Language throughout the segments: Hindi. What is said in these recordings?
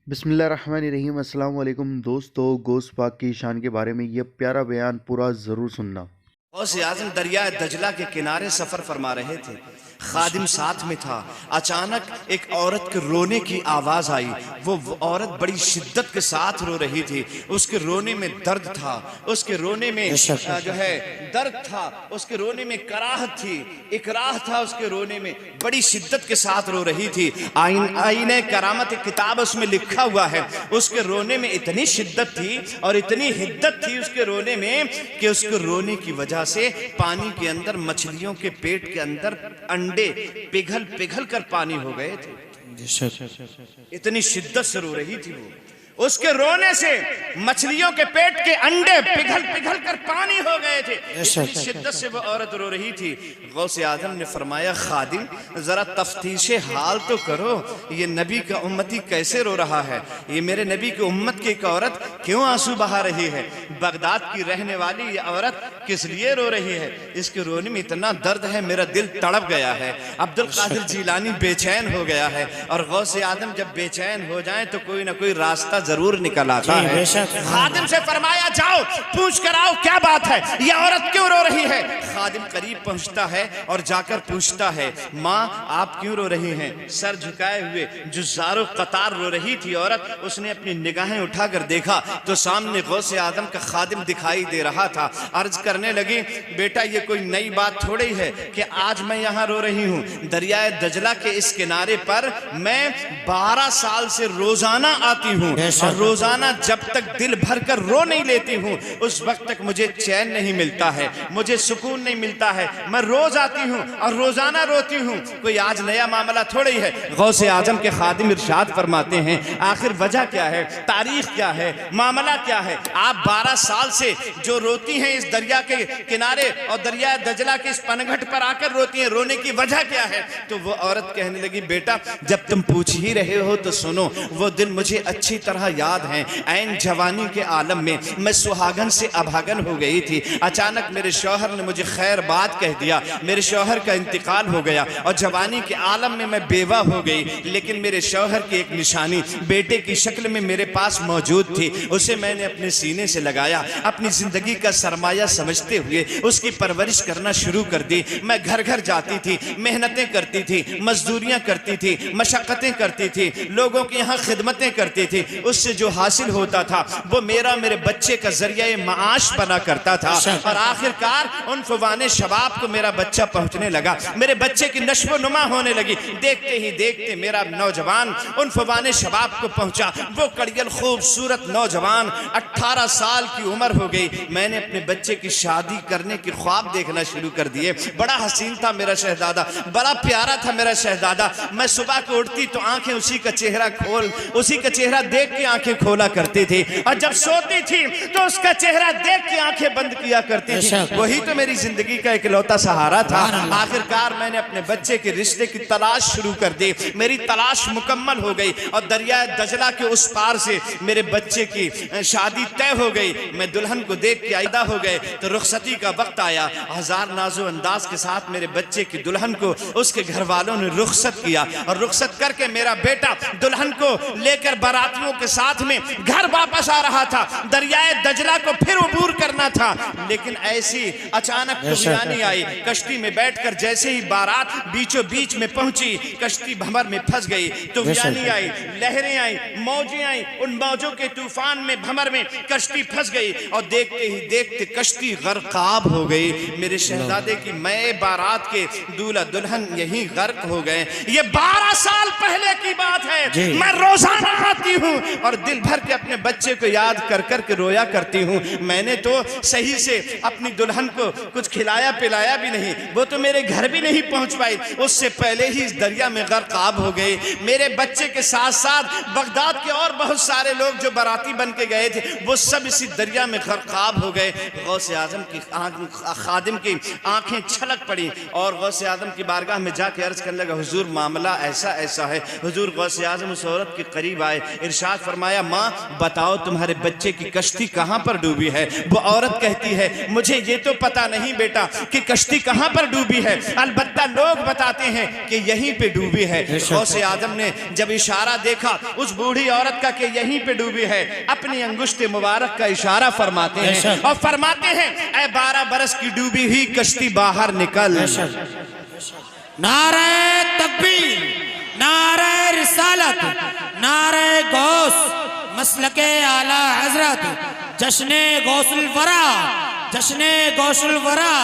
बिस्मिल्लाहिर्रहमानिर्रहीम। अस्सलाम वालेकुम दोस्तों, गोश्त पाक की शान के बारे में यह प्यारा बयान पूरा ज़रूर सुनना। गौसे आज़म दरिया दजला के किनारे सफर फरमा रहे थे। खादिम साथ में था। अचानक एक औरत के रोने की आवाज आई। वो औरत बड़ी शिद्दत के साथ रो रही थी। उसके रोने में दर्द था, उसके रोने में जो है दर्द था, उसके रोने में कराहत थी, इकराह था। उसके रोने में बड़ी शिद्दत के साथ रो रही थी। आईने करामत एक किताब उसमें लिखा हुआ है। उसके रोने में इतनी शिद्दत थी और इतनी हिद्दत थी उसके रोने में कि उसके रोने की वजह से पानी के अंदर मछलियों के पेट के अंदर अंडे पिघल पिघल कर पानी हो गए थे। इतनी शिद्दत से रो रही थी वो। उसके रोने से मछलियों के पेट के अंडे पिघल पिघल कर पानी हो गए थे। इतनी शिद्दत से वो औरत रो रही थी। गौसे आज़म ने फरमाया, खादिम जरा तफ्तीशे हाल तो करो, ये नबी का उम्मती कैसे रो रहा है? ये मेरे नबी की उम्मत की एक औरत क्यों आंसू बहा रही है? बगदाद की रहने वाली ये औरत किस लिए रो रही है? इसके रोने में इतना दर्द है, मेरा दिल तड़प गया है। अब्दुल कादिर जीलानी बेचैन हो गया है। और गौसे आज़म जब बेचैन हो जाए तो कोई ना कोई रास्ता जरूर निकल आता है। खादिम से फरमाया, जाओ पूछ कर आओ क्या बात है, ये औरत क्यों रो रही है? खादिम करीब पहुंचता है और जाकर पूछता है, माँ आप क्यों रो रही हैं? सर झुकाए हुए जुज़ारो कतार रो रही थी औरत। उसने अपनी निगाहें उठाकर देखा तो सामने गौसे आज़म का खादिम दिखाई दे रहा था। अर्ज करने लगी, बेटा ये कोई नई बात थोड़ी है कि आज मैं यहाँ रो रही हूँ। दरियाए दजला के इस किनारे पर मैं 12 साल से रोजाना आती हूँ और रोजाना जब तक दिल भर कर रो नहीं लेती हूँ उस वक्त तक मुझे चैन नहीं मिलता है, मुझे सुकून नहीं मिलता है। मैं रोज आती हूँ और रोजाना रोती हूँ, कोई आज नया मामला थोड़ी है। गौसे आजम के खादिम इरशाद फरमाते हैं, आखिर वजह क्या है, तारीख क्या है, मामला क्या है? आप 12 साल से जो रोती हैं इस दरिया के किनारे और दरिया दजला के इस पनघट पर आकर रोती हैं, रोने की वजह क्या है? तो वो औरत कहने लगी, बेटा जब तुम पूछ ही रहे हो तो सुनो। वो दिन मुझे अच्छी तरह याद है। ऐन जवानी के आलम में मैं सुहागन से अभागन हो गई थी। अचानक मेरे शौहर ने मुझे खैर बात कह दिया। मेरे शौहर का इंतकाल हो गया और जवानी के आलम में मैं बेवा हो गई। लेकिन मेरे शौहर की एक निशानी बेटे की शक्ल में मेरे पास मौजूद थी। उसे मैंने अपने सीने से लगाया, अपनी जिंदगी का सरमाया समझते हुए उसकी परवरिश करना शुरू कर दी। मैं घर घर जाती थी, मेहनतें करती थी, मजदूरियां करती थी, मशक्कतें करती थी, लोगों की यहाँ खिदमतें करती थी। उससे जो हासिल होता था वो मेरा मेरे बच्चे का जरिया माश बना करता था। और आखिरकार उन फवाने शबाब को मेरा बच्चा पहुंचने लगा, मेरे बच्चे की नश्व नुमा होने लगी। देखते ही देखते मेरा नौजवान उन फवाने शबाब को पहुंचा। वो कड़ियल खूबसूरत नौजवान 18 साल की उम्र हो गई। मैंने अपने बच्चे की शादी करने के ख्वाब देखना शुरू कर दिए। बड़ा हसीन था मेरा शहजादा, बड़ा प्यारा था मेरा शहजादा। मैं सुबह को उठती तो आंखें उसी का चेहरा उसी का चेहरा देख के आंखें खोला करती थी और जब सोती थी तो उसका चेहरा देख के आंखें बंद किया करती थी। वही तो मेरी जिंदगी का इकलौता सहारा था। आखिरकार मैंने अपने बच्चे के रिश्ते की तलाश शुरू कर दी। मेरी तलाश मुकम्मल हो गई और दरिया दजला के उस पार से मेरे बच्चे की शादी तय हो गई। मैं दुल्हन को देख के आइदा हो गए तो रुखसती का वक्त आया। हजार नाजो अंदाज के साथ मेरे बच्चे की दुल्हन को उसके घर वालों ने रुखसत किया और रुखसत करके मेरा बेटा दुल्हन को लेकर बारातियों के साथ में घर वापस आ रहा था। दरियाए दजला को फिर उबूर करना था, लेकिन ऐसी अचानक तूफानी आई। कश्ती में बैठकर जैसे ही बारात बीचों बीच में पहुंची, कश्ती भंवर में फंस गई। तूफानी आई, लहरें आई, मौजें आई। उन मौजों के तूफान में भंवर में कश्ती फंस गई और देखते ही देखते कश्ती गर्काब हो गई। मेरे शहजादे की मैं बारात के दूल्हा दुल्हन यही गर्क हो गए। ये 12 साल पहले की बात है। मैं रोजाना आती हूँ और दिल भर के अपने बच्चे को याद कर कर के रोया करती हूँ। मैंने तो सही से अपनी दुल्हन को कुछ खिलाया पिलाया भी नहीं, वो तो मेरे घर भी नहीं पहुंच पाई, उससे पहले ही इस दरिया में गर्काब हो गए। मेरे बच्चे के साथ साथ बगदाद के और बहुत सारे लोग जो बाराती बने बन के गए थे वो सब इसी दरिया में गर्काब हो गए। गौसे आजम की खादिम की आंखें छलक पड़ी और गौसे आजम की बारगाह में जाके अर्ज करने लगा, हुजूर मामला ऐसा ऐसा है। हुजूर गौसे आजम उस औरत के करीब आए, इरशाद फरमाया, माँ बताओ तुम्हारे बच्चे की कश्ती कहाँ पर डूबी है? वो औरत कहती है, मुझे ये तो पता नहीं बेटा कि कश्ती कहाँ पर डूबी है, अलबत्ता लोग बताते हैं कि यहीं पे डूबी है। गौसे आजम ने जब इशारा देखा उस बूढ़ी औरत का कि यहीं पे डूबी है, अपनी अंगुष्ठ मुबारक का इशारा फरमाते हैं और फरमाते हैं, ऐ 12 बरस की डूबी हुई कश्ती बाहर निकल। नारे तकबीर, नारे रिसालत, नारे गौस, मसलके आला हजरत, जश्ने गौसुल वरा, जश्ने गौसुल वरा,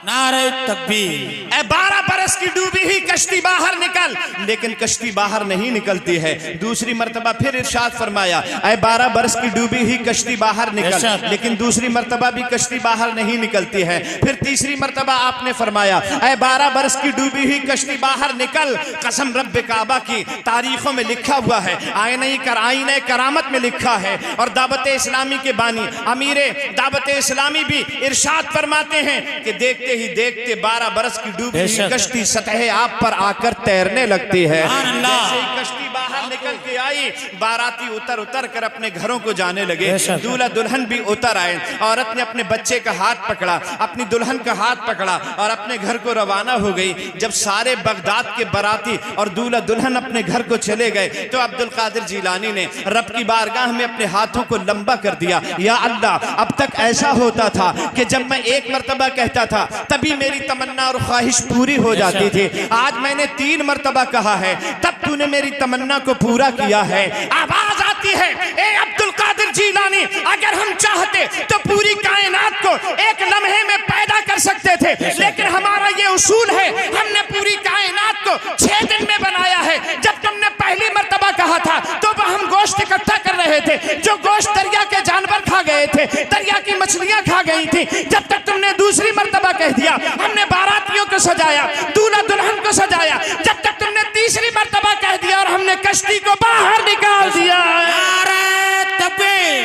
नारे तकबीर। 12 बरस की डूबी ही कश्ती बाहर निकल, लेकिन कश्ती बाहर नहीं निकलती है। दूसरी मर्तबा फिर इरशाद फरमाया, 12 बरस की डूबी ही कश्ती बाहर निकल, लेकिन दूसरी मर्तबा भी कश्ती बाहर नहीं निकलती है। फिर तीसरी मर्तबा आपने फरमाया, 12 बरस की डूबी ही कश्ती बाहर निकल। कसम रब्बे काबा की, तारीखों में लिखा हुआ है, आईने करामत में लिखा है। और दावत इस्लामी के बानी अमीर दावत इस्लामी भी इरशाद फरमाते हैं कि देखते ही देखते 12 बरस की डूबी हुई कश्ती सतह आप पर आकर तैरने लगती है। जैसे ही कश्ती बाहर निकल के आई, बाराती उतर उतर कर अपने घरों को जाने लगे, दूल्हा दुल्हन भी उतर आए। औरत ने अपने बच्चे का हाथ पकड़ा, अपनी दुल्हन का हाथ पकड़ा और अपने घर को रवाना हो गई। जब सारे बगदाद के बाराती और दूल्हा दुल्हन अपने घर को चले गए तो अब्दुल कादिर जिलानी ने रब की बारगाह में अपने हाथों को लंबा कर दिया, या अल्लाह, अब तक ऐसा होता था कि जब मैं एक मर्तबा कहता था तभी मेरी तमन्ना और ख्वाहिश पूरी हो जाती थी। आज मैंने 3 मर्तबा कहा है, तब तूने मेरी तमन्ना को पूरा किया है। आवाज आती है, ए अब्दुल कादिर जिलानी, अगर हम चाहते तो पूरी कायनात को एक लम्हे में पैदा कर सकते थे, लेकिन हमारा ये उसूल है, हमने पूरी कायनात को 6 दिन में बनाया है। जब तुमने पहली मर्तबा कहा था तो हम गोश्त इकट्ठा कर रहे थे, जो गोश्त दरिया के जानवर खा गए थे, दरिया की मछलियां खा गई थी। जब तक तुमने दूसरी मर्तबा कह दिया, हमने बारातियों को सजाया, दूल्हा दुल्हन को सजाया। जब तक तुमने तीसरी मर्तबा कह दिया और हमने कश्ती को बाहर निकाल दिया। नारे तकबीर,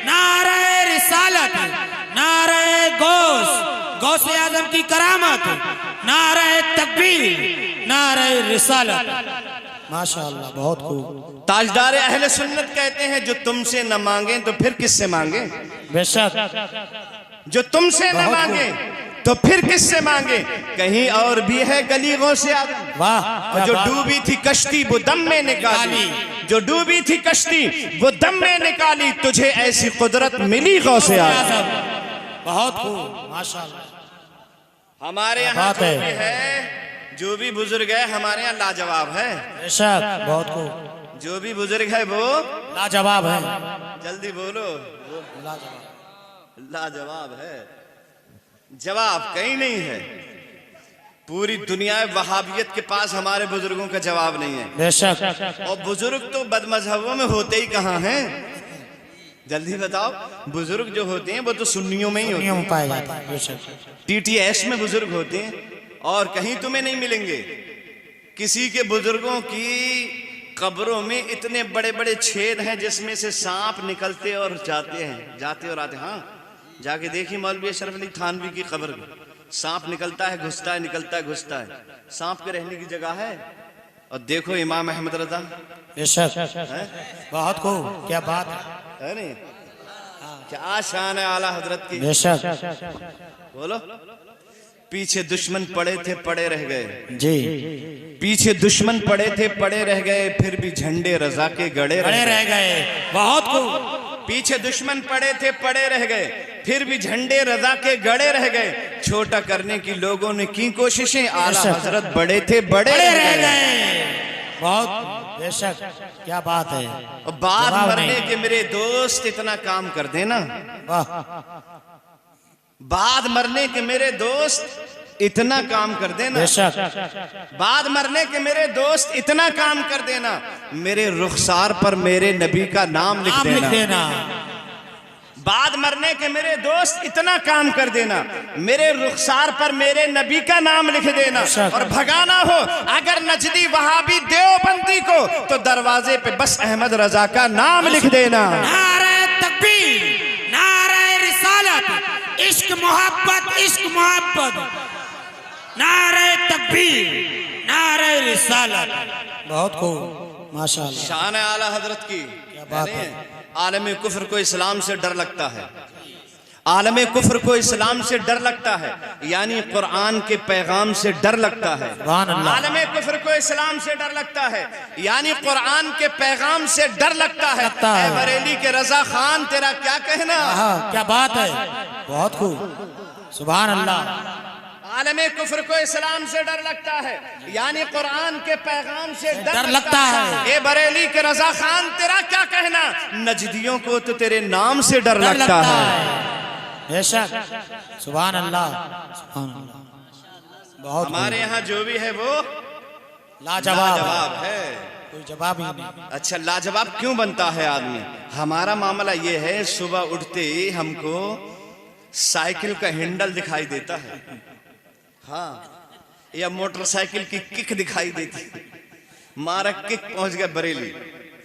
नारे रिसालत, नारे गौस, गौसे आजम की करामत, नारे तकबीर, नारे रिसालत। माशाअल्लाह, बहुत खूब। ताजदार अहले सुन्नत कहते हैं, जो तुमसे न मांगे तो फिर किससे मांगे? बेशक, जो तुमसे न मांगे तो फिर किससे मांगे? कहीं और भी है गली गौसे आजम। वाह। और जो डूबी थी कश्ती वो दम में निकाली, जो डूबी थी कश्ती वो दम में निकाली, तुझे ऐसी कुदरत मिली गौसे आजम। बहुत खूब, माशाअल्लाह। हमारे यहाँ जो भी है, जो भी बुजुर्ग है हमारे यहाँ लाजवाब है। बेशक, बहुत खूब। जो भी बुजुर्ग है वो लाजवाब है। जल्दी बोलो, लाजवाब, लाजवाब है। जवाब कहीं नहीं है। पूरी दुनिया वहाबियत के पास हमारे बुजुर्गों का जवाब नहीं है। बेशक। और बुजुर्ग तो बदमजहबों में होते ही कहाँ हैं? जल्दी बताओ, बुजुर्ग जो होते हैं वो तो सुन्नियों में ही होते हैं, पाए जाते हैं। बेशक, TTS में बुजुर्ग होते हैं और कहीं तुम्हें नहीं मिलेंगे। किसी के बुजुर्गों की कब्रों में इतने बड़े बड़े छेद हैं जिसमें से सांप निकलते और जाते हैं, जाते और आते। हाँ, जाके देखिए मौलवी अशरफ अली थानवी की कब्र, सांप निकलता है, घुसता है, निकलता है, घुसता है। सांप के रहने की जगह है। और देखो इमाम अहमद रजा, बेशक, बहुत खूब, क्या बात है नहीं? क्या शान है आला हजरत की। बेशक। बोलो, पीछे दुश्मन पड़े थे पड़े रह गए जी, पीछे दुश्मन पड़े थे पड़े रह गए, फिर भी झंडे रजा के गड़े रह गए। बहुत खूब। पीछे दुश्मन पड़े थे पड़े रह गए, फिर भी झंडे रजा के गड़े रह गए। छोटा करने की लोगों ने की कोशिशें, आला हजरत बड़े थे बड़े रह गए। बहुत बेशक, क्या बात है। और बाद मरने के मेरे दोस्त इतना काम कर देना, बाद मरने के मेरे दोस्त इतना काम कर देना, बाद मरने के मेरे दोस्त इतना काम कर देना, मेरे रुखसार पर मेरे नबी का नाम लिख देना। बाद मरने के मेरे दोस्त इतना काम कर देना, मेरे रुखसार पर मेरे नबी का नाम लिख देना और भगाना हो अगर नजदी वहाबी देवबंदी को तो दरवाजे पे बस अहमद रजा का नाम लिख देना। नारे तकबीर, नारे रिसालत, इश्क मोहब्बत, नारे तकबीर, नारे रिसालत। बहुत खूब, माशाअल्लाह। शान आला हजरत की बात है। आलम कुफ्र को इस्लाम से डर लगता है, आलम कुफ्र को इस्लाम से डर लगता है, यानी कुरान के पैगाम से डर लगता है। आलम कुफ्र को इस्लाम से डर लगता है, यानी कुरान के पैगाम से डर लगता है। ऐ बरेली के रजा खान तेरा क्या कहना? क्या बात है, बहुत खूब, सुभान अल्लाह। आलम कुफ्र को इस्लाम से डर लगता है, यानी कुरान के पैगाम से डर लगता है। ए बरेली के रजा खान तेरा क्या कहना? नजदियों को तो तेरे नाम से डर लगता है। बेशक, सुभान अल्लाह, सुभान अल्लाह। बहुत हमारे यहाँ जो भी है वो लाजवाब है, कोई जवाब ही नहीं। अच्छा, लाजवाब क्यों बनता है आदमी? हमारा मामला ये है, सुबह उठते ही हमको साइकिल का हैंडल दिखाई देता है, हाँ, या मोटरसाइकिल की किक दिखाई देती है। मारा किक, पहुंच गया बरेली,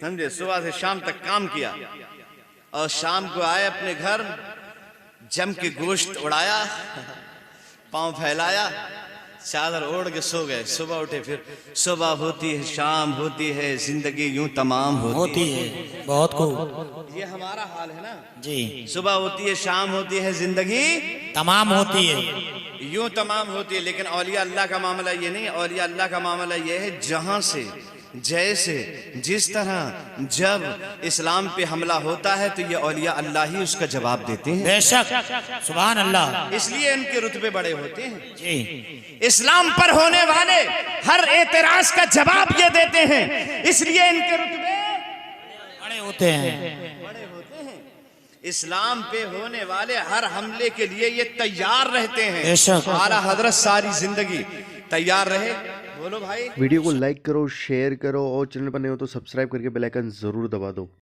समझे? सुबह से शाम तक काम किया और शाम को आए अपने घर, जम के गोश्त उड़ाया, पांव फैलाया, चादर ओढ़ के सो गए। सुबह उठे, फिर सुबह होती है, शाम होती है, जिंदगी यूं तमाम होती है। बहुत खूब, ये हमारा हाल है ना जी। सुबह होती है, शाम होती है, जिंदगी तमाम होती है, यूं तमाम होती है। लेकिन औलिया अल्लाह का मामला ये नहीं, औलिया अल्लाह का मामला ये है, जहां से जैसे जिस तरह जब इस्लाम पे हमला होता है तो ये औलिया अल्लाह ही उसका जवाब देते हैं। बेशक, सुभान अल्लाह। इसलिए इनके रुतबे बड़े होते हैं जी। इस्लाम पर होने वाले हर एतराज का जवाब ये देते हैं, इसलिए इनके रुतबे बड़े होते हैं। इस्लाम पे होने वाले हर हमले के लिए ये तैयार रहते हैं। बेशक। आला हजरत सारी जिंदगी तैयार रहे। बोलो भाई। वीडियो को लाइक करो, शेयर करो और चैनल पर नए हो तो सब्सक्राइब करके बेल आइकन जरूर दबा दो।